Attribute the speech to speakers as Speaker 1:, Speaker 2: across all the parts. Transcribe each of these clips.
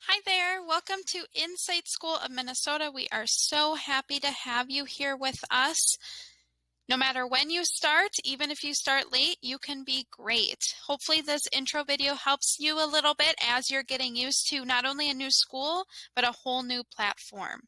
Speaker 1: Hi there. Welcome to Insight School of Minnesota. We are so happy to have you here with us. No matter when you start, even if you start late, you can be great. Hopefully this intro video helps you a little bit as you're getting used to not only a new school, but a whole new platform.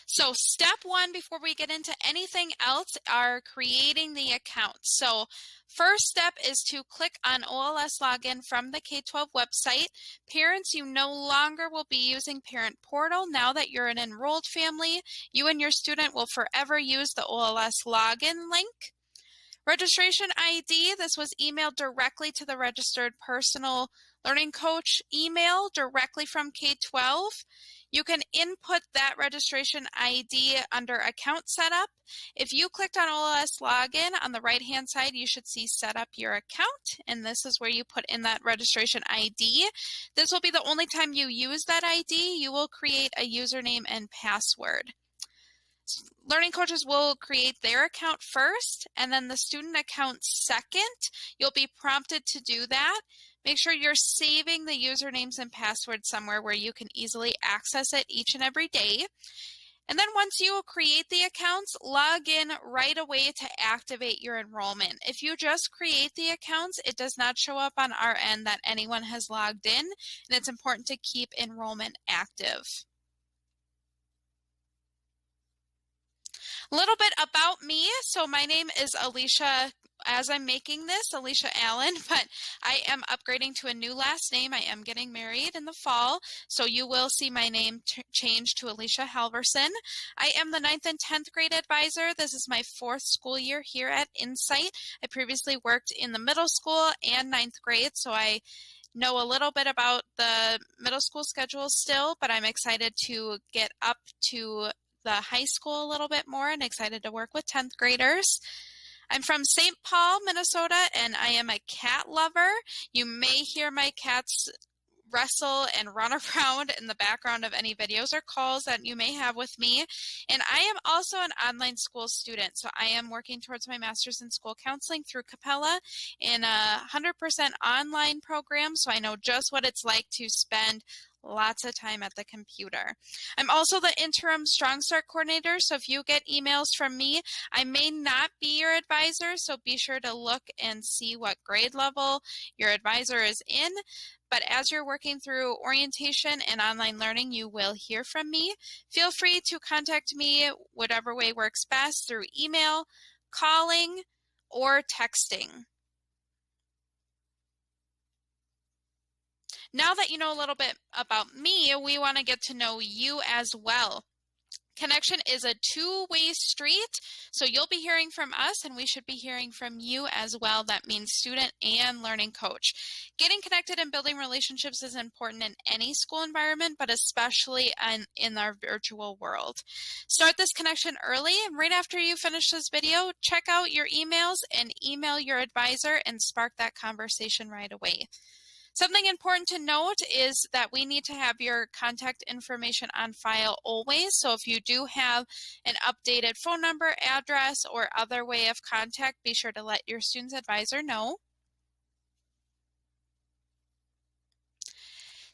Speaker 1: So step one before we get into anything else are creating the account. So first step is to click on OLS login from the K-12 website. Parents, you no longer will be using Parent Portal. Now that you're an enrolled family, you and your student will forever use the OLS login link. Registration ID, this was emailed directly to the registered personal learning coach email directly from K-12. You can input that registration ID under account setup. If you clicked on OLS login on the right-hand side, you should see set up your account, and this is where you put in that registration ID. This will be the only time you use that ID. You will create a username and password. Learning coaches will create their account first and then the student account second. You'll be prompted to do that. Make sure you're saving the usernames and passwords somewhere where you can easily access it each and every day. And then once you create the accounts, log in right away to activate your enrollment. If you just create the accounts, it does not show up on our end that anyone has logged in, and it's important to keep enrollment active. A little bit about me. So my name is Alicia, as I'm making this, Alicia Allen, but I am upgrading to a new last name. I am getting married in the fall, so you will see my name change to Alicia Halverson. I am the 9th and 10th grade advisor. This is my 4th school year here at Insight. I previously worked in the middle school and 9th grade, so I know a little bit about the middle school schedule still, but I'm excited to get up to the high school a little bit more and excited to work with 10th graders. I'm from St. Paul, Minnesota, and I am a cat lover. You may hear my cats wrestle and run around in the background of any videos or calls that you may have with me. And I am also an online school student, so I am working towards my master's in school counseling through Capella in a 100% online program, so I know just what it's like to spend lots of time at the computer. I'm also the interim Strong Start coordinator, so if you get emails from me, I may not be your advisor, so be sure to look and see what grade level your advisor is in. But as you're working through orientation and online learning, you will hear from me. Feel free to contact me whatever way works best through email, calling, or texting. Now that you know a little bit about me, we want to get to know you as well. Connection is a two-way street, so you'll be hearing from us and we should be hearing from you as well. That means student and learning coach. Getting connected and building relationships is important in any school environment, but especially in our virtual world. Start this connection early, and right after you finish this video, check out your emails and email your advisor and spark that conversation right away. Something important to note is that we need to have your contact information on file always. So if you do have an updated phone number, address, or other way of contact, be sure to let your student's advisor know.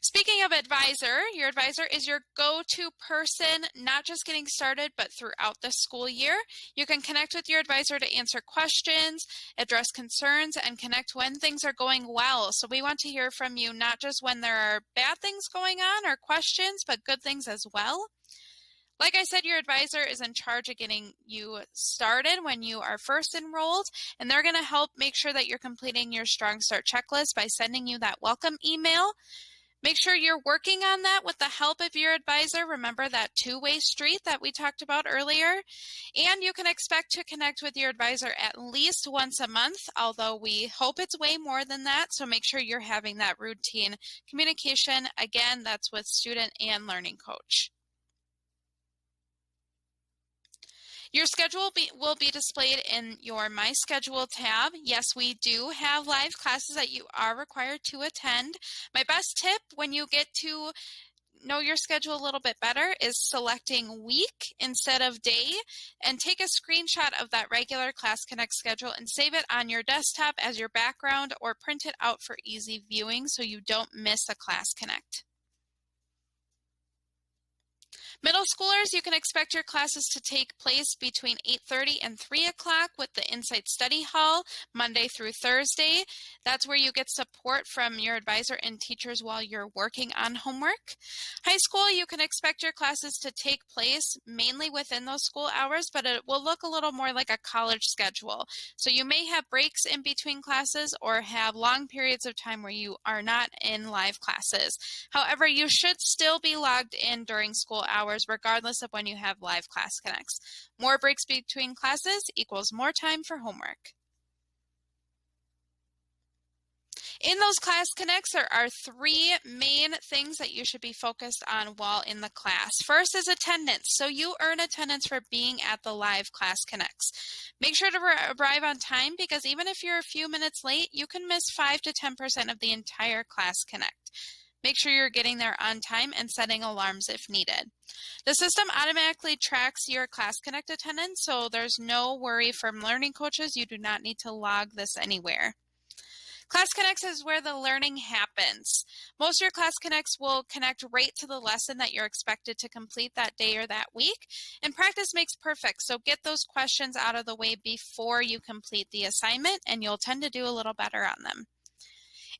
Speaker 1: Speaking of advisor, your advisor is your go-to person, not just getting started, but throughout the school year. You can connect with your advisor to answer questions, address concerns, and connect when things are going well. So we want to hear from you, not just when there are bad things going on or questions, but good things as well. Like I said, your advisor is in charge of getting you started when you are first enrolled, and they're going to help make sure that you're completing your Strong Start checklist by sending you that welcome email. Make sure you're working on that with the help of your advisor. Remember that two-way street that we talked about earlier. And you can expect to connect with your advisor at least once a month, although we hope it's way more than that. So make sure you're having that routine communication. Again, that's with student and learning coach. Your schedule will be displayed in your My Schedule tab. Yes, we do have live classes that you are required to attend. My best tip when you get to know your schedule a little bit better is selecting week instead of day, and take a screenshot of that regular Class Connect schedule and save it on your desktop as your background, or print it out for easy viewing so you don't miss a Class Connect. Middle schoolers, you can expect your classes to take place between 8:30 and 3 o'clock with the Insight Study Hall, Monday through Thursday. That's where you get support from your advisor and teachers while you're working on homework. High school, you can expect your classes to take place mainly within those school hours, but it will look a little more like a college schedule. So you may have breaks in between classes or have long periods of time where you are not in live classes. However, you should still be logged in during school hours regardless of when you have live Class Connects. More breaks between classes equals more time for homework. In those Class Connects, there are three main things that you should be focused on while in the class. First is attendance. So you earn attendance for being at the live Class Connects. Make sure to arrive on time, because even if you're a few minutes late, you can miss 5 to 10% of the entire Class Connect. Make sure you're getting there on time and setting alarms if needed. The system automatically tracks your Class Connect attendance, so there's no worry from learning coaches. You do not need to log this anywhere. Class Connects is where the learning happens. Most of your Class Connects will connect right to the lesson that you're expected to complete that day or that week, and practice makes perfect, so get those questions out of the way before you complete the assignment, and you'll tend to do a little better on them.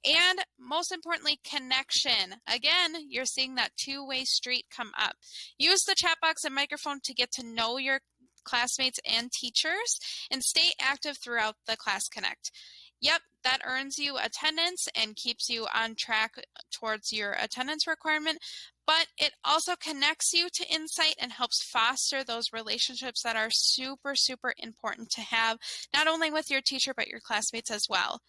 Speaker 1: And most importantly, connection. Again, you're seeing that two-way street come up. Use the chat box and microphone to get to know your classmates and teachers, and stay active throughout the Class Connect. Yep, that earns you attendance and keeps you on track towards your attendance requirement, but it also connects you to Insight and helps foster those relationships that are super, super important to have, not only with your teacher, but your classmates as well.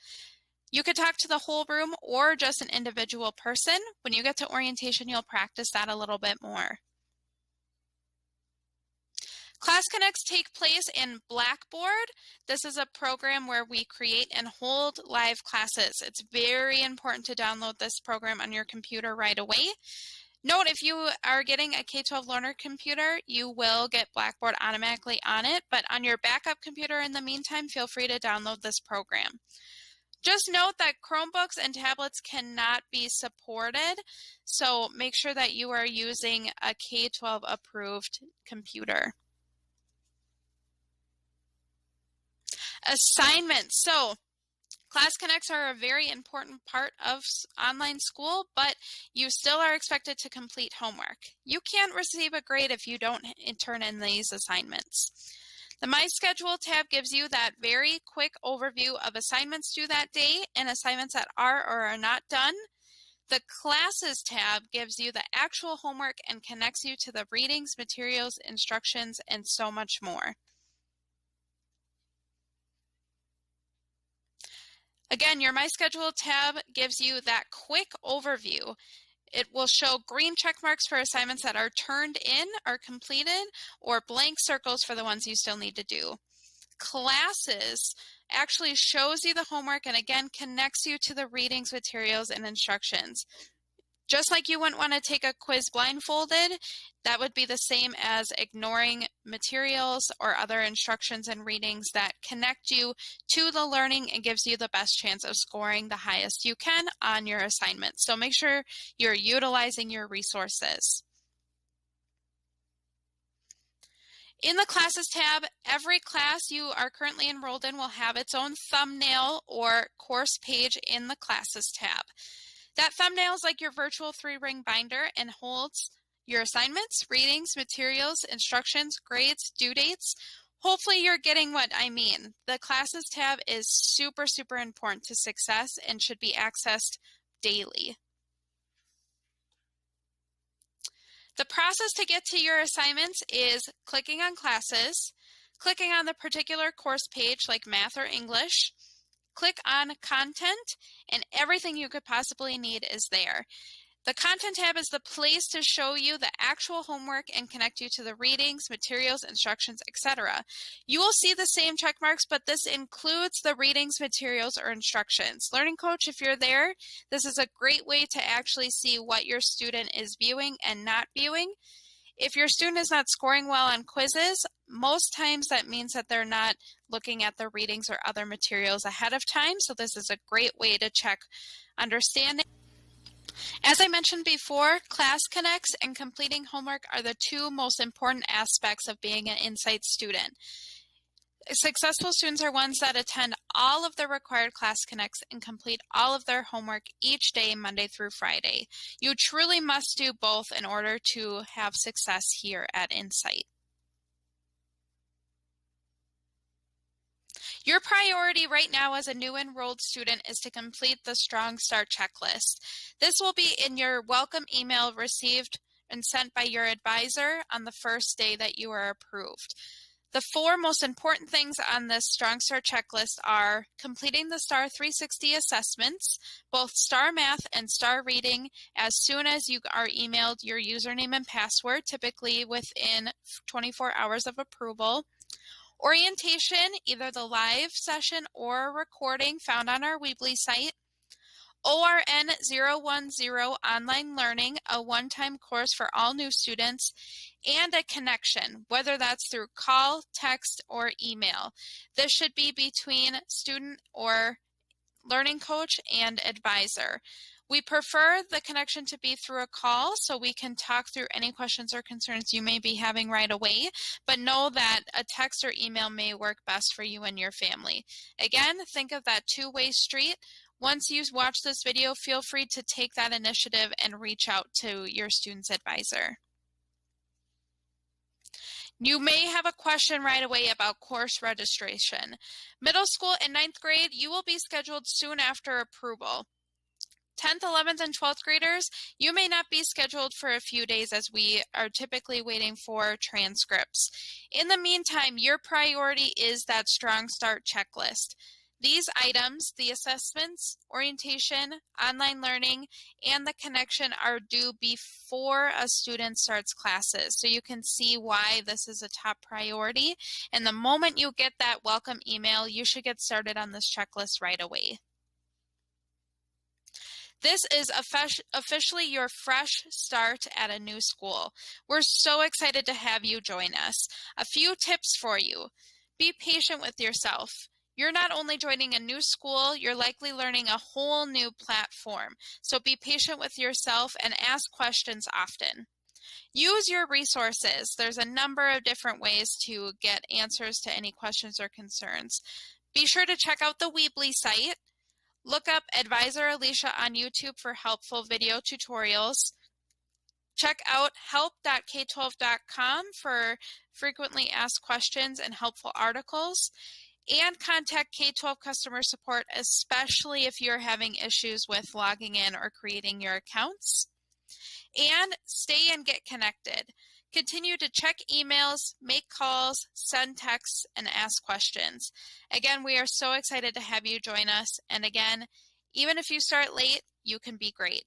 Speaker 1: You could talk to the whole room or just an individual person. When you get to orientation, you'll practice that a little bit more. Class Connects take place in Blackboard. This is a program where we create and hold live classes. It's very important to download this program on your computer right away. Note, if you are getting a K-12 learner computer, you will get Blackboard automatically on it, but on your backup computer in the meantime, feel free to download this program. Just note that Chromebooks and tablets cannot be supported, so make sure that you are using a K-12 approved computer. Assignments. So Class Connects are a very important part of online school, but you still are expected to complete homework. You can't receive a grade if you don't turn in these assignments. The My Schedule tab gives you that very quick overview of assignments due that day and assignments that are or are not done. The Classes tab gives you the actual homework and connects you to the readings, materials, instructions, and so much more. Again, your My Schedule tab gives you that quick overview. It will show green check marks for assignments that are turned in, are completed, or blank circles for the ones you still need to do. Classes actually shows you the homework and again connects you to the readings, materials, and instructions. Just like you wouldn't want to take a quiz blindfolded, that would be the same as ignoring materials or other instructions and readings that connect you to the learning and gives you the best chance of scoring the highest you can on your assignment. So make sure you're utilizing your resources. In the Classes tab, every class you are currently enrolled in will have its own thumbnail or course page in the Classes tab. That thumbnail is like your virtual 3-ring binder and holds your assignments, readings, materials, instructions, grades, due dates. Hopefully you're getting what I mean. The Classes tab is super, super important to success and should be accessed daily. The process to get to your assignments is clicking on Classes, clicking on the particular course page like Math or English, click on Content, and everything you could possibly need is there. The Content tab is the place to show you the actual homework and connect you to the readings, materials, instructions, etc. You will see the same check marks, but this includes the readings, materials, or instructions. Learning Coach, if you're there, this is a great way to actually see what your student is viewing and not viewing. If your student is not scoring well on quizzes, most times that means that they're not looking at the readings or other materials ahead of time, so this is a great way to check understanding. As I mentioned before, class connects and completing homework are the two most important aspects of being an Insight student. Successful students are ones that attend all of the required class connects and complete all of their homework each day, Monday through Friday. You truly must do both in order to have success here at Insight. Your priority right now as a new enrolled student is to complete the Strong Start checklist. This will be in your welcome email received and sent by your advisor on the first day that you are approved. The 4 most important things on this Strong Start checklist are completing the STAR 360 assessments, both STAR Math and STAR Reading, as soon as you are emailed your username and password, typically within 24 hours of approval. Orientation, either the live session or recording found on our Weebly site. ORN 010 Online Learning, a one-time course for all new students, and a connection, whether that's through call, text, or email. This should be between student or learning coach and advisor. We prefer the connection to be through a call so we can talk through any questions or concerns you may be having right away, but know that a text or email may work best for you and your family. Again, think of that two-way street. Once you watch this video, feel free to take that initiative and reach out to your student's advisor. You may have a question right away about course registration. Middle school and 9th grade, you will be scheduled soon after approval. 10th, 11th, and 12th graders, you may not be scheduled for a few days as we are typically waiting for transcripts. In the meantime, your priority is that Strong Start checklist. These items, the assessments, orientation, online learning, and the connection are due before a student starts classes. So you can see why this is a top priority. And the moment you get that welcome email, you should get started on this checklist right away. This is officially your fresh start at a new school. We're so excited to have you join us. A few tips for you. Be patient with yourself. You're not only joining a new school, you're likely learning a whole new platform. So be patient with yourself and ask questions often. Use your resources. There's a number of different ways to get answers to any questions or concerns. Be sure to check out the Weebly site. Look up Advisor Alicia on YouTube for helpful video tutorials. Check out help.k12.com for frequently asked questions and helpful articles. And contact K12 customer support, especially if you're having issues with logging in or creating your accounts. And stay and get connected. Continue to check emails, make calls, send texts, and ask questions. Again, we are so excited to have you join us. And again, even if you start late, you can be great.